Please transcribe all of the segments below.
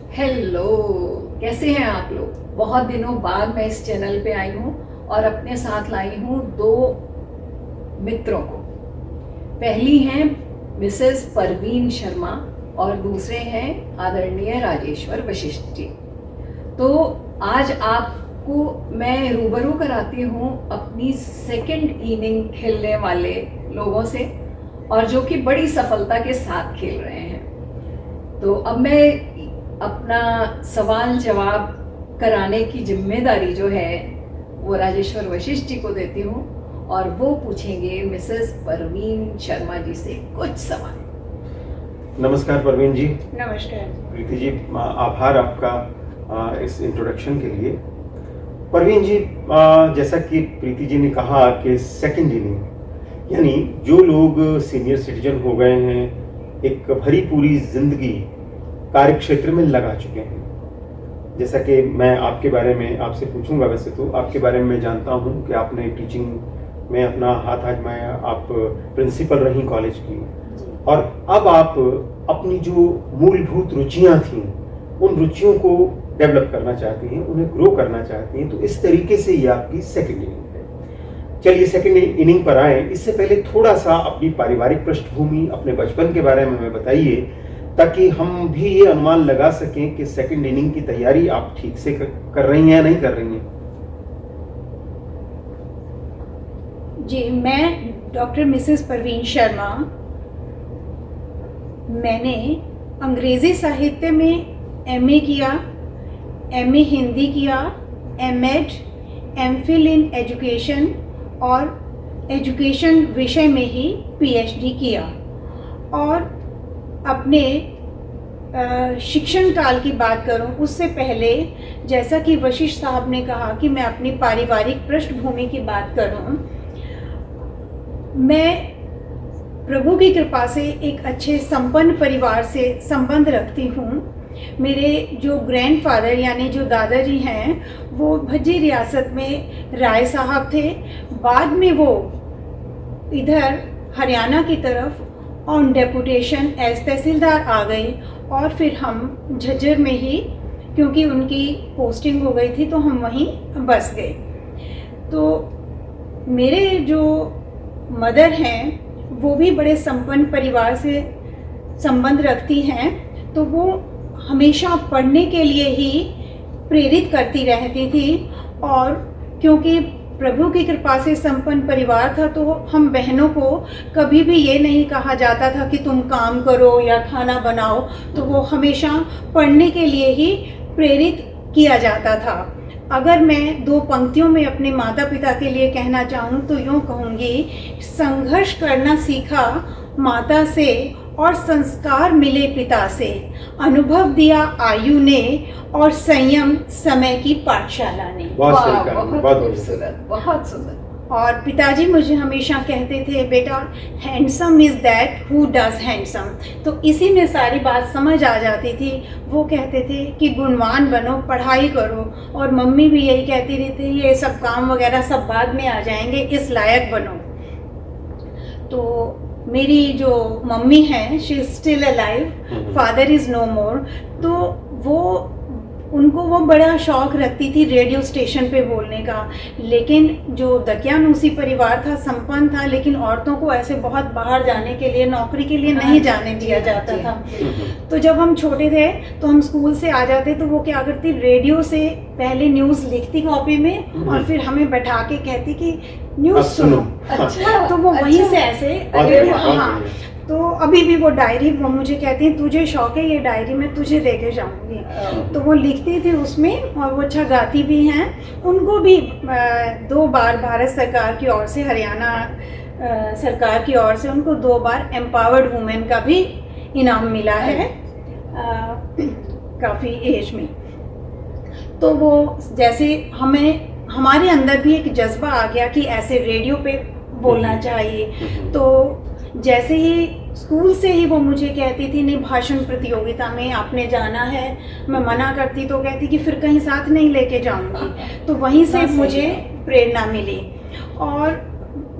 Hello, कैसे हैं आप लोग। बहुत दिनों बाद मैं इस चैनल पे आई हूँ और अपने साथ लाई हूँ दो मित्रों को। पहली हैं मिसेस परवीन शर्मा और दूसरे हैं आदरणीय राजेश्वर वशिष्ठ जी। तो आज आपको मैं रूबरू कराती हूँ अपनी सेकंड इनिंग खेलने वाले लोगों से, और जो कि बड़ी सफलता के साथ खेल रहे हैं। तो अब मैं अपना सवाल जवाब कराने की जिम्मेदारी जो है वो राजेश्वर वशिष्ठ जी को देती हूँ, और वो पूछेंगे मिसेस परवीन शर्मा जी से कुछ सवाल। नमस्कार परवीन जी। नमस्कार प्रीति जी, आभार आपका इस इंट्रोडक्शन के लिए। परवीन जी, जैसा कि प्रीति जी ने कहा कि सेकंड इनिंग यानी जो लोग सीनियर सिटीजन हो गए हैं, एक भरी पूरी जिंदगी कार्य क्षेत्र में लगा चुके हैं। जैसा कि मैं आपके बारे में आपसे पूछूंगा, वैसे तो आपके बारे में मैं जानता हूं कि आपने टीचिंग में अपना हाथ आजमाया, आप प्रिंसिपल रही कॉलेज की, और अब आप अपनी जो मूलभूत रुचियां थीं उन रुचियों को डेवलप करना चाहती हैं, उन्हें ग्रो करना चाहती हैं। तो इस तरीके से ये आपकी सेकंड इनिंग है। चलिए सेकंड इनिंग पर आए। इससे पहले थोड़ा सा अपनी पारिवारिक पृष्ठभूमि, अपने बचपन के बारे में बताइए, ताकि हम भी ये अनुमान लगा सकें कि सेकंड इनिंग की तैयारी आप ठीक से कर रही हैं या नहीं कर रही हैं। जी, मैं डॉक्टर मिसेस परवीन शर्मा। मैंने अंग्रेज़ी साहित्य में एमए किया, एमए हिंदी किया, एमएड, एमफिल इन एजुकेशन और एजुकेशन विषय में ही पीएचडी किया। और अपने शिक्षण काल की बात करूं, उससे पहले जैसा कि वशिष्ठ साहब ने कहा कि मैं अपनी पारिवारिक पृष्ठभूमि की बात करूं, मैं प्रभु की कृपा से एक अच्छे संपन्न परिवार से संबंध रखती हूं। मेरे जो ग्रैंडफादर यानी जो दादाजी हैं, वो भज्जी रियासत में राय साहब थे। बाद में वो इधर हरियाणा की तरफ ऑन डेपुटेशन एज तहसीलदार आ गए, और फिर हम झज्जर में ही, क्योंकि उनकी पोस्टिंग हो गई थी, तो हम वहीं बस गए। तो मेरे जो मदर हैं वो भी बड़े संपन्न परिवार से संबंध रखती हैं, तो वो हमेशा पढ़ने के लिए ही प्रेरित करती रहती थी। और क्योंकि प्रभु की कृपा से संपन्न परिवार था, तो हम बहनों को कभी भी ये नहीं कहा जाता था कि तुम काम करो या खाना बनाओ, तो वो हमेशा पढ़ने के लिए ही प्रेरित किया जाता था। अगर मैं दो पंक्तियों में अपने माता पिता के लिए कहना चाहूँ तो यूँ कहूँगी, संघर्ष करना सीखा माता से और संस्कार मिले पिता से, अनुभव दिया आयु ने और संयम समय की पाठशाला ने। बहुत खूबसूरत, बहुत सुंदर। और पिताजी मुझे हमेशा कहते थे, बेटा handsome is that who does handsome. तो इसी में सारी बात समझ आ जाती थी। वो कहते थे कि गुणवान बनो, पढ़ाई करो, और मम्मी भी यही कहती रहती, ये सब काम वगैरह सब बाद में आ जाएंगे, इस लायक बनो। तो मेरी जो मम्मी हैं, she is still alive, father is no more. तो वो उनको वो बड़ा शौक़ रखती थी रेडियो स्टेशन पे बोलने का। लेकिन जो दकियानूसी परिवार था, संपन्न था, लेकिन औरतों को ऐसे बहुत बाहर जाने के लिए, नौकरी के लिए नहीं जाने दिया जाता था। तो जब हम छोटे थे तो हम स्कूल से आ जाते, तो वो क्या करती, रेडियो से पहले न्यूज़ लिखती कॉपी में और फिर हमें बैठा के कहती कि न्यूज़ सुनो। अच्छा, तो वो वहीं से ऐसे, हाँ। तो अभी भी वो डायरी, वो मुझे कहती हैं, तुझे शौक है ये डायरी, मैं तुझे दे के जाऊँगी। तो वो लिखती थी उसमें, और वो अच्छा गाती भी हैं। उनको भी 2 बार भारत सरकार की ओर से, हरियाणा सरकार की ओर से उनको 2 बार एम्पावर्ड वुमेन का भी इनाम मिला है काफ़ी एज में। तो वो जैसे हमारे अंदर भी एक जज्बा आ गया कि ऐसे रेडियो पे बोलना चाहिए। तो जैसे ही स्कूल से ही वो मुझे कहती थी, नहीं भाषण प्रतियोगिता में आपने जाना है। मैं मना करती तो कहती कि फिर कहीं साथ नहीं लेके जाऊंगी। तो वहीं से मुझे प्रेरणा मिली। और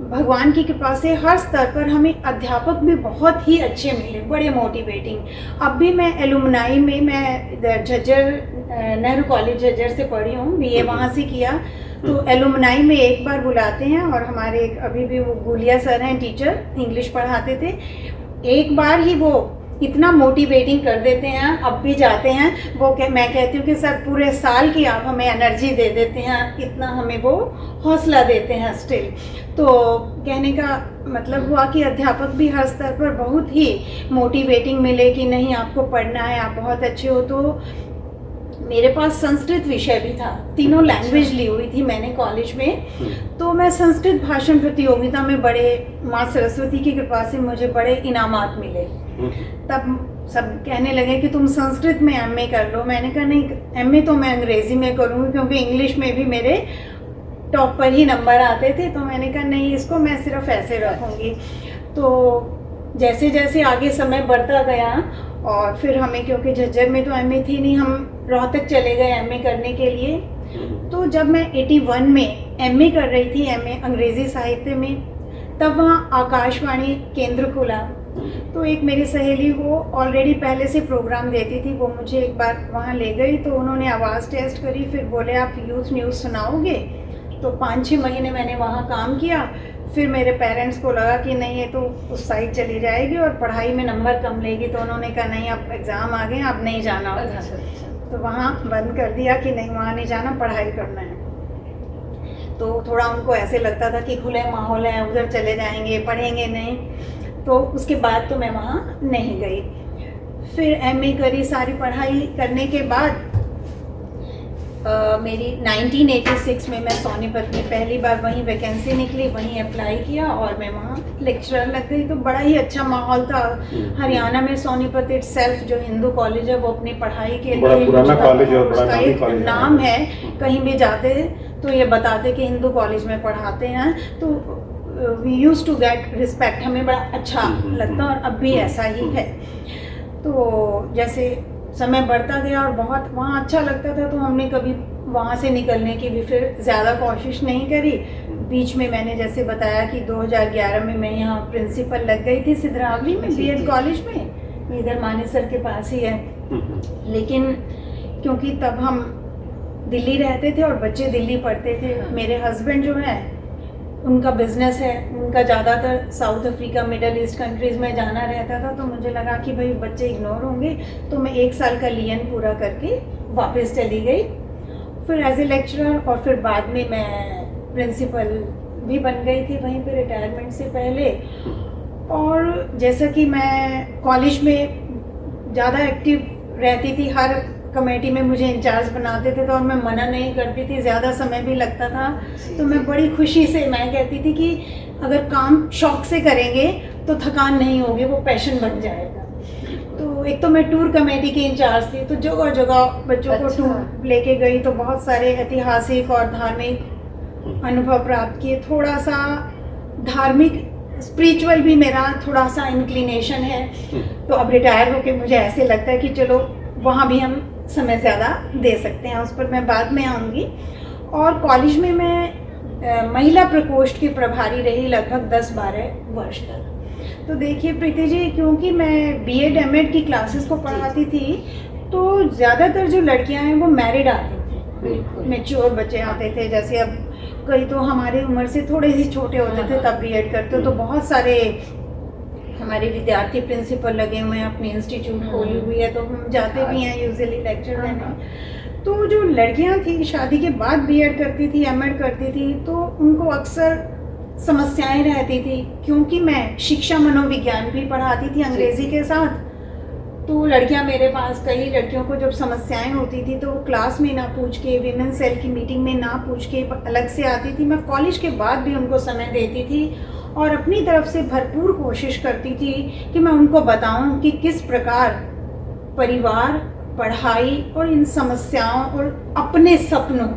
भगवान की कृपा से हर स्तर पर हमें अध्यापक भी बहुत ही अच्छे मिले, बड़े मोटिवेटिंग। अब भी मैं एलुमनाई में, मैं इधर झज्जर नेहरू कॉलेज झज्जर से पढ़ी हूँ, बीए वहाँ से किया, तो एलुमनाई में एक बार बुलाते हैं और हमारे अभी भी वो गुलिया सर हैं टीचर, इंग्लिश पढ़ाते थे, एक बार ही वो इतना मोटिवेटिंग कर देते हैं। अब भी जाते हैं वो मैं कहती हूँ कि सर पूरे साल की आप हमें एनर्जी दे देते हैं, इतना हमें वो हौसला देते हैं स्टिल। तो कहने का मतलब हुआ कि अध्यापक भी हर स्तर पर बहुत ही मोटिवेटिंग मिले कि नहीं आपको पढ़ना है, आप बहुत अच्छे हो। तो मेरे पास संस्कृत विषय भी था, तीनों लैंग्वेज ली हुई थी मैंने कॉलेज में, तो मैं संस्कृत भाषण प्रतियोगिता में बड़े, माँ सरस्वती की कृपा से मुझे बड़े इनामात मिले। तब सब कहने लगे कि तुम संस्कृत में एमए कर लो। मैंने कहा नहीं, एमए तो मैं अंग्रेज़ी में करूँगी, क्योंकि इंग्लिश में भी मेरे टॉप पर ही नंबर आते थे। तो मैंने कहा नहीं, इसको मैं सिर्फ ऐसे रखूँगी। तो जैसे जैसे आगे समय बढ़ता गया और फिर हमें, क्योंकि झज्जर में तो एमए थी नहीं, हम रोहतक चले गए एमए करने के लिए। तो जब मैं 81 में एमए कर रही थी, एमए अंग्रेज़ी साहित्य में, तब वहाँ आकाशवाणी केंद्र खुला। तो एक मेरी सहेली, वो ऑलरेडी पहले से प्रोग्राम देती थी, वो मुझे एक बार वहाँ ले गई। तो उन्होंने आवाज़ टेस्ट करी, फिर बोले आप यूथ न्यूज़ सुनाओगे। तो 5-6 महीने मैंने वहाँ काम किया। फिर मेरे पेरेंट्स को लगा कि नहीं, ये तो उस साइड चली जाएगी और पढ़ाई में नंबर कम लेगी, तो उन्होंने कहा नहीं, अब एग्ज़ाम आ गए, अब नहीं जाना होगा। तो वहाँ बंद कर दिया कि नहीं, वहाँ नहीं जाना, पढ़ाई करना है। तो थोड़ा उनको ऐसे लगता था कि खुले माहौल है, उधर चले जाएंगे, पढ़ेंगे नहीं। तो उसके बाद तो मैं वहाँ नहीं गई। फिर एमए करी, सारी पढ़ाई करने के बाद मेरी 1986 में मैं सोनीपत में पहली बार वहीं वैकेंसी निकली, वहीं अप्लाई किया और मैं वहाँ लेक्चरर लग गई। तो बड़ा ही अच्छा माहौल था। हरियाणा में सोनीपत इटसेल्फ जो हिंदू कॉलेज है, वो अपनी पढ़ाई के लिए बड़ा पुराना कॉलेज और बड़ा नामी उसका कॉलेज नाम है। कहीं भी जाते तो ये बताते कि हिंदू कॉलेज में पढ़ाते हैं। तो we use to get respect, हमें बड़ा अच्छा लगता और अब भी ऐसा ही है। तो जैसे समय बढ़ता गया और बहुत वहाँ अच्छा लगता था, तो हमने कभी वहाँ से निकलने की भी फिर ज़्यादा कोशिश नहीं करी। बीच में मैंने जैसे बताया कि 2011 में मैं यहाँ प्रिंसिपल लग गई थी सिद्धरावली में, बीएड कॉलेज में, इधर मानेसर के पास ही है। लेकिन क्योंकि तब हम दिल्ली रहते थे और बच्चे दिल्ली पढ़ते थे, मेरे हस्बैंड जो है उनका बिजनेस है, उनका ज़्यादातर south Africa, middle east countries में जाना रहता था। तो मुझे लगा कि भाई बच्चे इग्नोर होंगे, तो मैं 1 साल का लियन पूरा करके वापस चली गई, फिर एज ए लेक्चरर। और फिर बाद में मैं प्रिंसिपल भी बन गई थी वहीं पे रिटायरमेंट से पहले। और जैसा कि मैं कॉलेज में ज़्यादा एक्टिव रहती थी, हर कमेटी में मुझे इंचार्ज बनाते थे, तो और मैं मना नहीं करती थी, ज़्यादा समय भी लगता था। तो मैं बड़ी खुशी से, मैं कहती थी कि अगर काम शौक से करेंगे तो थकान नहीं होगी, वो पैशन बन जाएगा। तो एक तो मैं टूर कमेटी की इंचार्ज थी, तो जगह जगह बच्चों को टूर लेके गई, तो बहुत सारे ऐतिहासिक और धार्मिक अनुभव प्राप्त किए। थोड़ा सा धार्मिक, स्पिरिचुअल भी मेरा थोड़ा सा इंक्लिनेशन है। तो अब रिटायर होके मुझे ऐसे लगता है कि चलो वहाँ भी हम समय ज़्यादा दे सकते हैं, उस पर मैं बाद में आऊँगी। और कॉलेज में मैं महिला प्रकोष्ठ की प्रभारी रही लगभग 10-12 वर्ष तक। तो देखिए प्रीति जी, क्योंकि मैं बीएड एमएड की क्लासेस को पढ़ाती थी, तो ज़्यादातर जो लड़कियां हैं वो मैरिड आती थी, मैच्योर बच्चे आते थे। जैसे अब कई तो हमारी उम्र से थोड़े ही छोटे होते थे तब बीएड करते, तो बहुत सारे हमारे विद्यार्थी प्रिंसिपल लगे हुए हैं, अपनी इंस्टीट्यूट खोली हुई है, तो हम जाते भी हैं यूजुअली लेक्चर देने। तो जो लड़कियां थी शादी के बाद बीएड करती थी, एमएड करती थी, तो उनको अक्सर समस्याएं रहती थी। क्योंकि मैं शिक्षा मनोविज्ञान भी पढ़ाती थी अंग्रेजी के साथ, तो लड़कियां मेरे पास, कई लड़कियों को जब समस्याएं होती थी तो वो क्लास में ना पूछ के, विमेन सेल की मीटिंग में ना पूछ के अलग से आती थी। मैं कॉलेज के बाद भी उनको समय देती थी और अपनी तरफ से भरपूर कोशिश करती थी कि मैं उनको बताऊं कि किस प्रकार परिवार, पढ़ाई और इन समस्याओं और अपने सपनों,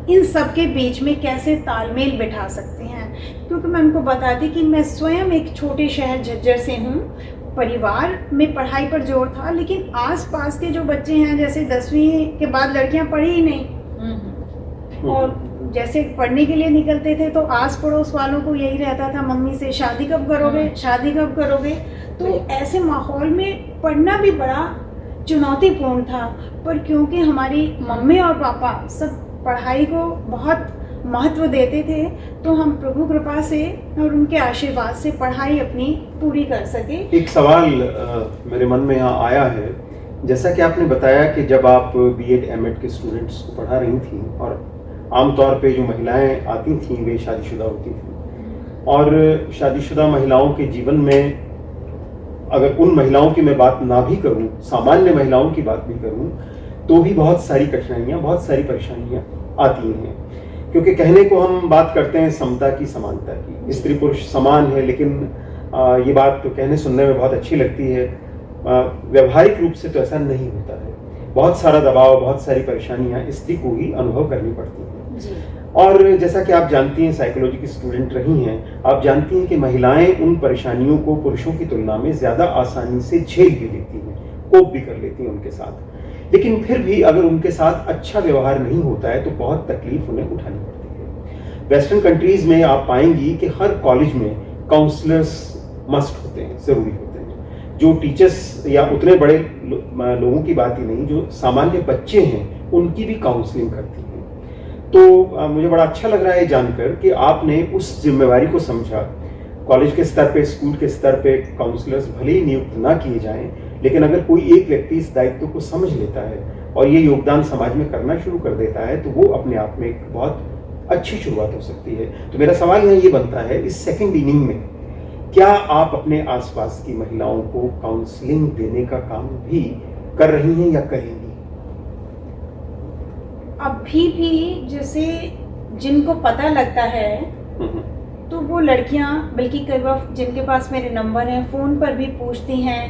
इन सब के बीच में कैसे तालमेल बिठा सकते हैं। क्योंकि मैं उनको बताती कि मैं स्वयं एक छोटे शहर झज्जर से हूँ, परिवार में पढ़ाई पर जोर था, लेकिन आसपास के जो बच्चे हैं, जैसे 10वीं के बाद लड़कियां पढ़ी ही नहीं, और जैसे पढ़ने के लिए निकलते थे तो आस पड़ोस वालों को यही रहता था, मम्मी से शादी कब करोगे, शादी कब करोगे। तो ऐसे माहौल में पढ़ना भी बड़ा चुनौतीपूर्ण था, पर क्योंकि हमारी मम्मी और पापा सब पढ़ाई को बहुत महत्व देते थे, तो हम प्रभु कृपा से और उनके आशीर्वाद से पढ़ाई अपनी पूरी कर सके। एक सवाल मेरे मन में यहाँ आया है, जैसा कि आपने बताया कि जब आप बीएड एमएड के स्टूडेंट्स को पढ़ा रही थी और आमतौर पे जो महिलाएं आती थीं वे शादीशुदा होती थीं, और शादीशुदा महिलाओं के जीवन में अगर उन महिलाओं की मैं बात ना भी करूं, सामान्य महिलाओं की बात भी करूं, तो भी बहुत सारी कठिनाइयां, बहुत सारी परेशानियां आती हैं। क्योंकि कहने को हम बात करते हैं समता की, समानता की, स्त्री पुरुष समान है, लेकिन ये बात तो कहने सुनने में बहुत अच्छी लगती है, व्यवहारिक रूप से तो ऐसा नहीं होता है। बहुत सारा दबाव, बहुत सारी परेशानियां स्त्री को ही अनुभव करनी पड़ती हैं जी। और जैसा कि आप जानती हैं, साइकोलॉजी की स्टूडेंट रही हैं, आप जानती हैं कि महिलाएं उन परेशानियों को पुरुषों की तुलना में ज़्यादा आसानी से झेल भी लेती हैं, कोप भी कर लेती हैं उनके साथ। लेकिन फिर भी अगर उनके साथ अच्छा व्यवहार नहीं होता है तो बहुत तकलीफ उन्हें उठानी पड़ती है। वेस्टर्न कंट्रीज़ में आप पाएंगी कि हर कॉलेज में काउंसलर्स मस्ट होते हैं, ज़रूरी होते हैं। जो टीचर्स या उतने बड़े लोगों की बात ही नहीं, जो सामान्य बच्चे हैं उनकी भी काउंसलिंग करती हैं। तो मुझे बड़ा अच्छा लग रहा है जानकर कि आपने उस जिम्मेवारी को समझा। कॉलेज के स्तर पे, स्कूल के स्तर पे काउंसलर्स भले ही नियुक्त ना किए जाएं, लेकिन अगर कोई एक व्यक्ति इस दायित्व को समझ लेता है और ये योगदान समाज में करना शुरू कर देता है तो वो अपने आप में एक बहुत अच्छी शुरुआत हो सकती है। तो मेरा सवाल यहाँ ये बनता है, इस सेकेंड इनिंग में क्या आप अपने आसपास की महिलाओं को काउंसलिंग देने का काम भी कर रही हैं या करेंगी? अभी भी जैसे जिनको पता लगता है तो वो लड़कियां, बल्कि कई बार जिनके पास मेरे नंबर हैं फ़ोन पर भी पूछती हैं।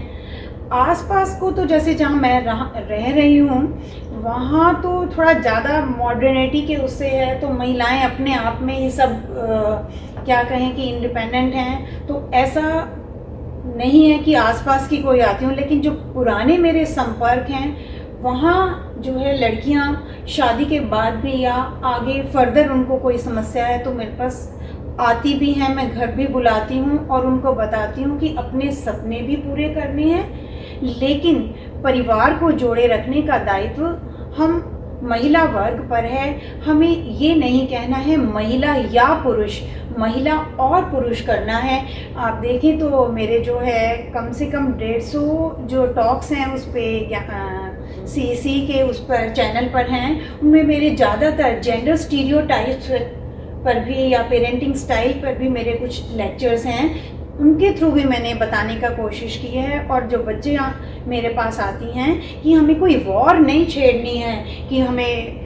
आसपास को तो जैसे जहाँ मैं रह रही हूँ वहाँ तो थोड़ा ज़्यादा मॉडर्निटी के उससे है, तो महिलाएं अपने आप में ही सब क्या कहें कि इंडिपेंडेंट हैं। तो ऐसा नहीं है कि आसपास की कोई आती हूँ, लेकिन जो पुराने मेरे संपर्क हैं वहाँ जो है लड़कियाँ शादी के बाद भी या आगे फर्दर उनको कोई समस्या है तो मेरे पास आती भी हैं। मैं घर भी बुलाती हूँ और उनको बताती हूँ कि अपने सपने भी पूरे करने हैं, लेकिन परिवार को जोड़े रखने का दायित्व हम महिला वर्ग पर है। हमें ये नहीं कहना है महिला या पुरुष, महिला और पुरुष करना है। आप देखें तो मेरे जो है कम से कम 150 जो टॉक्स हैं उस पर सीसी के उस पर चैनल पर हैं, उनमें मेरे ज़्यादातर जेंडर स्टीरियोटाइप्स पर भी या पेरेंटिंग स्टाइल पर भी मेरे कुछ लेक्चर्स हैं, उनके थ्रू भी मैंने बताने का कोशिश की है। और जो बच्चे मेरे पास आती हैं कि हमें कोई वॉर नहीं छेड़नी है, कि हमें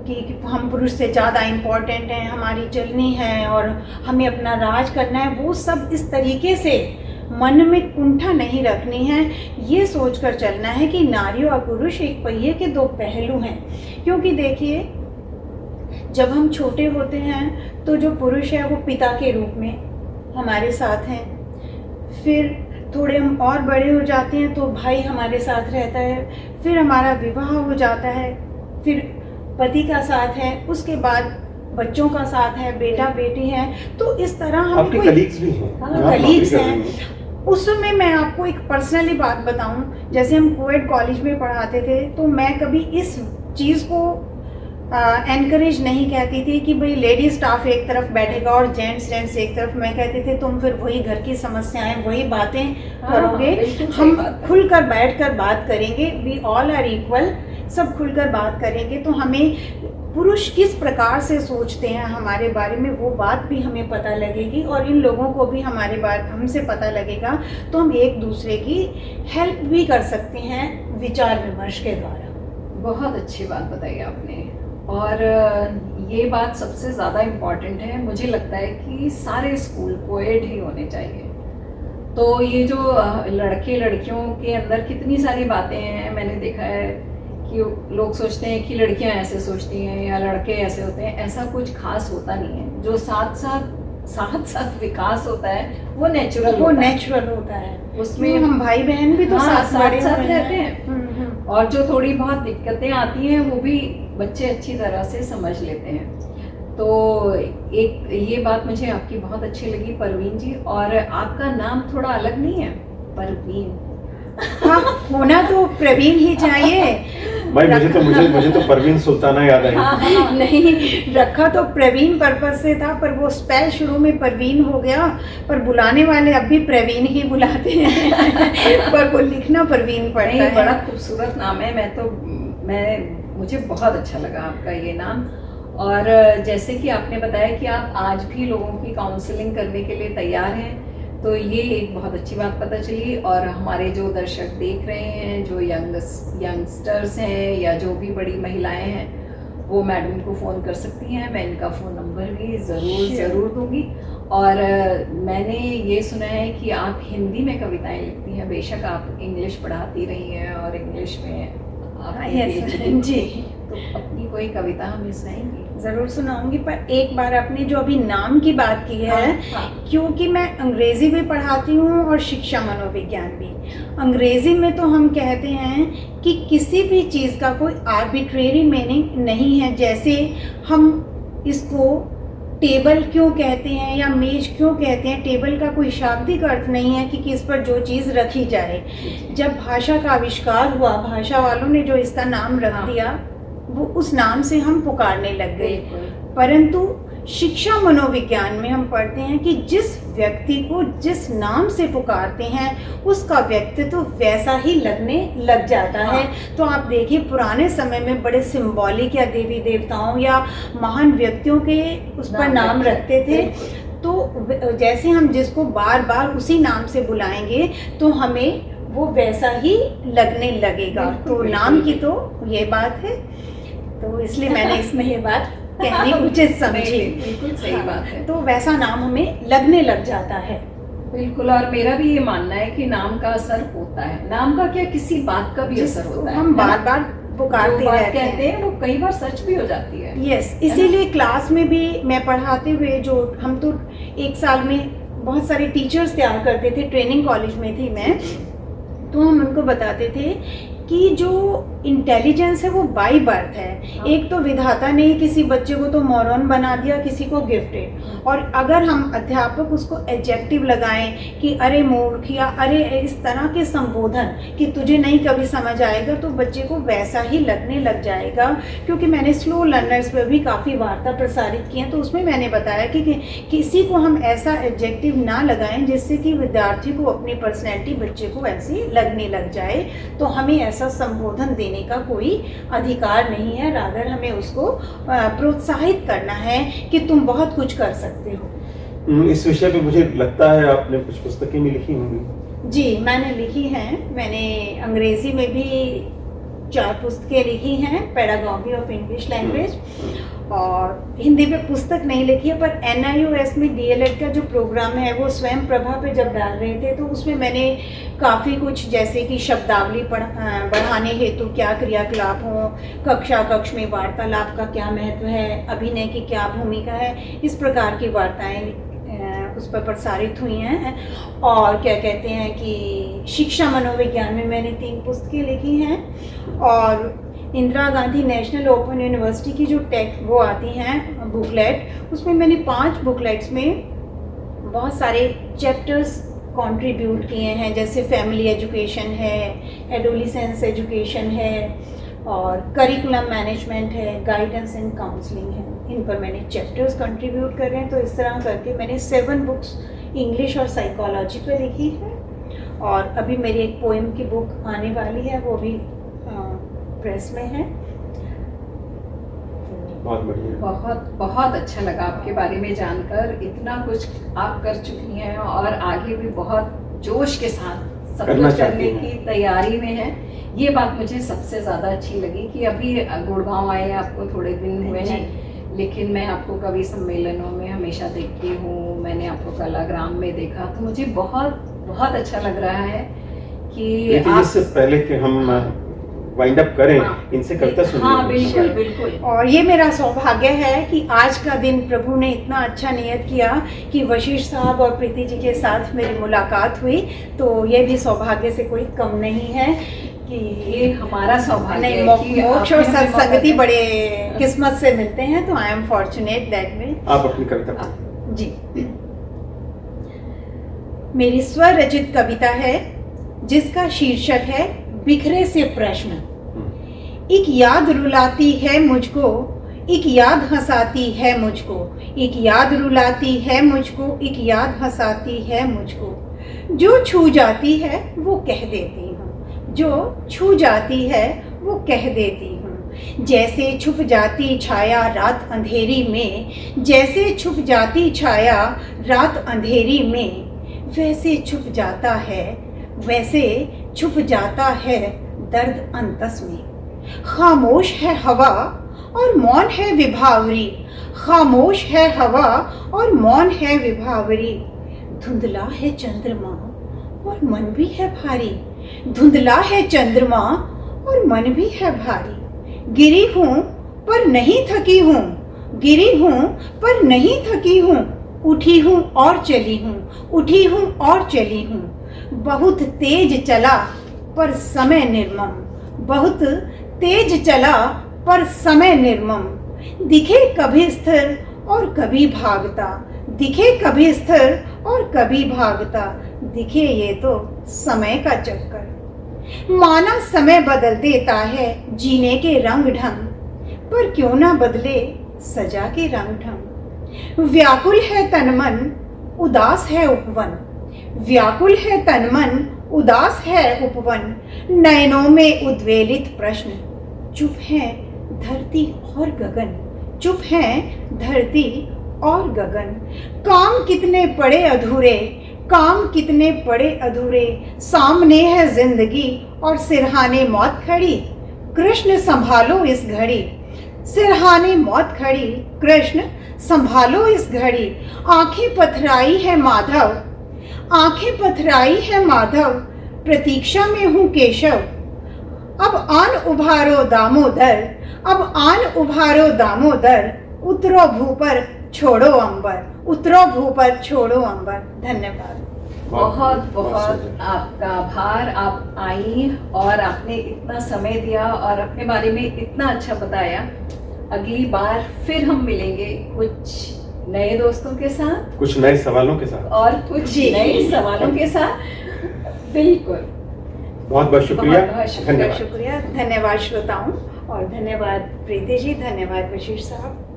कि हम पुरुष से ज़्यादा इम्पोर्टेंट हैं, हमारी चलनी है और हमें अपना राज करना है, वो सब इस तरीके से मन में कुंठा नहीं रखनी है। ये सोचकर चलना है कि नारी और पुरुष एक पहिए के दो पहलू हैं। क्योंकि देखिए जब हम छोटे होते हैं तो जो पुरुष है वो पिता के रूप में हमारे साथ हैं, फिर थोड़े हम और बड़े हो जाते हैं तो भाई हमारे साथ रहता है, फिर हमारा विवाह हो जाता है, फिर पति का साथ है, उसके बाद बच्चों का साथ है, बेटा बेटी है। तो इस तरह हम आपके कलीग्स भी हैं, कलीग्स हैं। उस समय मैं आपको एक पर्सनली बात बताऊं, जैसे हम कोएड कॉलेज में पढ़ाते थे तो मैं कभी इस चीज़ को एनकरेज नहीं कहती थी कि भाई लेडी स्टाफ एक तरफ बैठेगा और जेंट्स एक तरफ। मैं कहती थी तुम फिर वही घर की समस्याएं, वही बातें करोगे, हम खुलकर बैठकर बात करेंगे, वी ऑल आर इक्वल, सब खुलकर बात करेंगे तो हमें पुरुष किस प्रकार से सोचते हैं हमारे बारे में वो बात भी हमें पता लगेगी और इन लोगों को भी हमारे बारे हमसे पता लगेगा, तो हम एक दूसरे की हेल्प भी कर सकते हैं विचार विमर्श के द्वारा। बहुत अच्छी बात बताई आपने, और ये बात सबसे ज़्यादा इम्पॉर्टेंट है। मुझे लगता है कि सारे स्कूल कोएड ही होने चाहिए। तो ये जो लड़के लड़कियों के अंदर कितनी सारी बातें हैं, मैंने देखा है कि लोग सोचते हैं कि लड़कियां ऐसे सोचती हैं या लड़के ऐसे होते हैं, ऐसा कुछ खास होता नहीं है। जो साथ साथ विकास होता है वो नेचुरल होता है, उसमें हम भाई बहन भी तो साथ रहते हैं। और जो थोड़ी बहुत दिक्कतें आती हैं वो भी बच्चे अच्छी तरह से समझ लेते हैं। तो एक ये बात मुझे आपकी बहुत अच्छी लगी परवीन जी, और आपका नाम थोड़ा अलग नहीं है, परवीन। हाँ, होना तो प्रवीण ही चाहिए। भाई मुझे तो परवीन सुल्ताना याद आई। नहीं, रखा तो प्रवीण पर्पज से था, पर वो स्पेल शुरू में परवीन हो गया, पर बुलाने वाले अब भी प्रवीण ही बुलाते हैं पर वो लिखना परवीन पड़ता है। बड़ा खूबसूरत नाम है। मुझे बहुत अच्छा लगा आपका ये नाम। और जैसे कि आपने बताया कि आप आज भी लोगों की काउंसलिंग करने के लिए तैयार हैं, तो ये एक बहुत अच्छी बात पता चली। और हमारे जो दर्शक देख रहे हैं, जो यंगस्टर्स हैं या जो भी बड़ी महिलाएं हैं, वो मैडम को फ़ोन कर सकती हैं। मैं इनका फ़ोन नंबर भी ज़रूर दूंगी। और मैंने ये सुना है कि आप हिंदी में कविताएं लिखती हैं। बेशक आप इंग्लिश पढ़ाती रही हैं और इंग्लिश में आप जी, तो अपनी कोई कविता हमें सुनाएंगी? ज़रूर सुनाऊंगी, पर एक बार आपने जो अभी नाम की बात की है, हाँ। क्योंकि मैं अंग्रेज़ी भी पढ़ाती हूँ और शिक्षा मनोविज्ञान भी। अंग्रेज़ी में तो हम कहते हैं कि किसी भी चीज़ का कोई आर्बिट्रेरी मीनिंग नहीं है। जैसे हम इसको टेबल क्यों कहते हैं या मेज क्यों कहते हैं, टेबल का कोई शाब्दिक अर्थ नहीं है कि किस पर जो चीज़ रखी जाए। जब भाषा का आविष्कार हुआ, भाषा वालों ने जो इसका नाम रख दिया, वो उस नाम से हम पुकारने लग गए। परंतु शिक्षा मनोविज्ञान में हम पढ़ते हैं कि जिस व्यक्ति को जिस नाम से पुकारते हैं, उसका व्यक्तित्व वैसा ही लगने लग जाता है। तो आप देखिए, पुराने समय में बड़े सिंबॉलिक या देवी देवताओं या महान व्यक्तियों के उस पर नाम रखते थे। तो जैसे हम जिसको बार बार उसी नाम से बुलाएंगे, तो हमें वो वैसा ही लगने लगेगा। तो नाम की तो ये बात है, तो इसलिए मैंने इसमें ये बात कहनी उचित समझी। बिल्कुल सही बात है। तो वैसा नाम हमें लगने लग जाता है। बिल्कुल, और मेरा भी ये मानना है कि नाम का असर होता है। नाम का क्या, किसी बात का भी असर होता है। हम बार बार पुकारते कहते हैं, वो कई बार सच भी हो जाती है। यस, इसीलिए क्लास में भी मैं पढ़ाते हुए, जो हम तो एक साल में बहुत सारे टीचर्स तैयार करते थे, ट्रेनिंग कॉलेज में थी मैं, तो हम उनको बताते थे कि जो इंटेलिजेंस है वो बाई बर्थ है। एक तो विधाता ने किसी बच्चे को तो मोरॉन बना दिया, किसी को गिफ्टेड। और अगर हम अध्यापक उसको एडजेक्टिव लगाएं कि अरे मूर्ख या अरे इस तरह के संबोधन कि तुझे नहीं कभी समझ आएगा, तो बच्चे को वैसा ही लगने लग जाएगा। क्योंकि मैंने स्लो लर्नर्स पर भी काफ़ी वार्ता प्रसारित की है, तो उसमें मैंने बताया कि किसी को हम ऐसा एडजेक्टिव ना लगाएं जिससे कि विद्यार्थी को अपनी पर्सनैलिटी बच्चे को ऐसी लगने लग जाए। तो हमें ऐसा संबोधन देने का कोई अधिकार नहीं है, रादर हमें उसको प्रोत्साहित करना है कि तुम बहुत कुछ कर सकते हो। इस विषय पे मुझे लगता है आपने कुछ पुस्तकें भी लिखी होंगी। जी, मैंने लिखी हैं। मैंने अंग्रेजी में भी 4 पुस्तकें लिखी हैं, पेडागॉजी ऑफ इंग्लिश लैंग्वेज, और हिंदी पे पुस्तक नहीं लिखी है। पर NIOS में DLED का जो प्रोग्राम है, वो स्वयं प्रभा पे जब डाल रहे थे, तो उसमें मैंने काफ़ी कुछ, जैसे कि शब्दावली बढ़ाने हेतु क्या क्रियाकलाप हों, कक्ष में वार्तालाप का क्या महत्व है, अभिनय की क्या भूमिका है, इस प्रकार की वार्ताएं उस पर प्रसारित हुई हैं। और क्या कहते हैं कि शिक्षा मनोविज्ञान में मैंने 3 पुस्तकें लिखी हैं। और Indira Gandhi national open university की जो वो आती हैं बुकलेट, उसमें मैंने 5 बुकलेट्स में बहुत सारे चैप्टर्स कंट्रीब्यूट किए हैं। जैसे फैमिली एजुकेशन है, एडोलिसेंस एजुकेशन है, और करिकुलम मैनेजमेंट है, गाइडेंस एंड काउंसलिंग है। इन पर मैंने चैप्टर्स कंट्रीब्यूट कर रहे हैं। तो इस तरह करके मैंने 7 बुक्स इंग्लिश और साइकोलॉजी पे लिखी है। और अभी मेरी एक पोएम की बुक आने वाली है, वो भी प्रेस में है। बहुत बढ़िया, बहुत अच्छा लगा आपके बारे में जानकर। इतना कुछ आप कर चुकी हैं और आगे भी बहुत जोश के साथ सब कुछ करने की तैयारी में है। ये बात मुझे सबसे ज़्यादा अच्छी लगी कि अभी गुड़गांव आए आपको थोड़े दिन हुए हैं, लेकिन मैं आपको कवि सम्मेलनों में हमेशा देखती हूँ। मैंने आपको कलाग्राम में देखा, तो मुझे बहुत अच्छा लग रहा है कि आप इससे पहले कि हम वाइंड अप करें, इनसे कविता सुनिए। हाँ, बिल्कुल। और ये मेरा सौभाग्य है कि आज का दिन प्रभु ने इतना अच्छा नियत किया कि वशिष्ठ साहब और प्रीति जी के साथ मेरी मुलाकात हुई। तो ये भी सौभाग्य से कोई कम नहीं है ये हमारा सौभाग्य नहीं, है कि मोक्ष और आपने हमें मौका सत्संगति दिया। बड़े किस्मत से मिलते हैं, तो I am fortunate that way. आप अपनी कविता पढ़ें। जी, मेरी स्वरचित कविता है जिसका शीर्षक है बिखरे से प्रश्न। एक याद रुलाती है मुझको, एक याद हंसाती है मुझको, एक याद रुलाती है मुझको, एक याद हंसाती है मुझको। जो छू जाती है वो कह देती हूँ, जो छू जाती है वो कह देती हूँ। जैसे छुप जाती छाया रात अंधेरी में, जैसे छुप जाती छाया रात अंधेरी में, वैसे छुप जाता है, वैसे छुप जाता है दर्द अंतस में। खामोश है हवा और मौन है विभावरी, खामोश है हवा और मौन है विभावरी। धुंधला है चंद्रमा और मन भी है भारी, धुंधला है चंद्रमा और मन भी है भारी। गिरी हूँ पर नहीं थकी हूँ, गिरी हूँ पर नहीं थकी हूँ। उठी हूँ और चली हूँ, उठी हूँ और चली हूँ। बहुत तेज चला पर समय निर्मम, बहुत तेज चला पर समय निर्मम। दिखे कभी स्थिर और कभी भागता, दिखे कभी स्थिर और कभी भागता। दिखे ये तो समय का चक्कर। माना समय बदल देता है जीने के रंग ढंग, पर क्यों ना बदले सजा के रंग ढंग। व्याकुल है तन मन, उदास है उपवन, व्याकुल है तन मन, उदास है उपवन। नयनों में उद्वेलित प्रश्न, चुप है धरती और गगन, चुप है धरती और गगन। काम कितने पड़े अधूरे, काम कितने पड़े अधूरे। सामने है जिंदगी और सिरहाने मौत खड़ी, कृष्ण संभालो इस घड़ी, सिरहाने मौत खड़ी। कृष्ण संभालो इस घड़ी। आंखें पथराई है माधव, आंखें पथराई है माधव। प्रतीक्षा में हूँ केशव, अब आन उभारो दामोदर, अब आन उभारो दामोदर। उतरो भू पर छोड़ो अंबर, उतरो भू पर छोड़ो अंबर। धन्यवाद। बहुत बहुत सुंदर। आपका आभार। आप आई और आपने इतना समय दिया और अपने बारे में इतना अच्छा बताया। अगली बार फिर हम मिलेंगे कुछ नए दोस्तों के साथ कुछ नए सवालों के साथ। और कुछ जी। नए सवालों के साथ। बिल्कुल, बहुत बहुत शुक्रिया, बहुत शुक्रिया। धन्यवाद। शुक्रिया, धन्यवाद श्रोताओं, और धन्यवाद प्रीति जी, धन्यवाद बशीर साहब।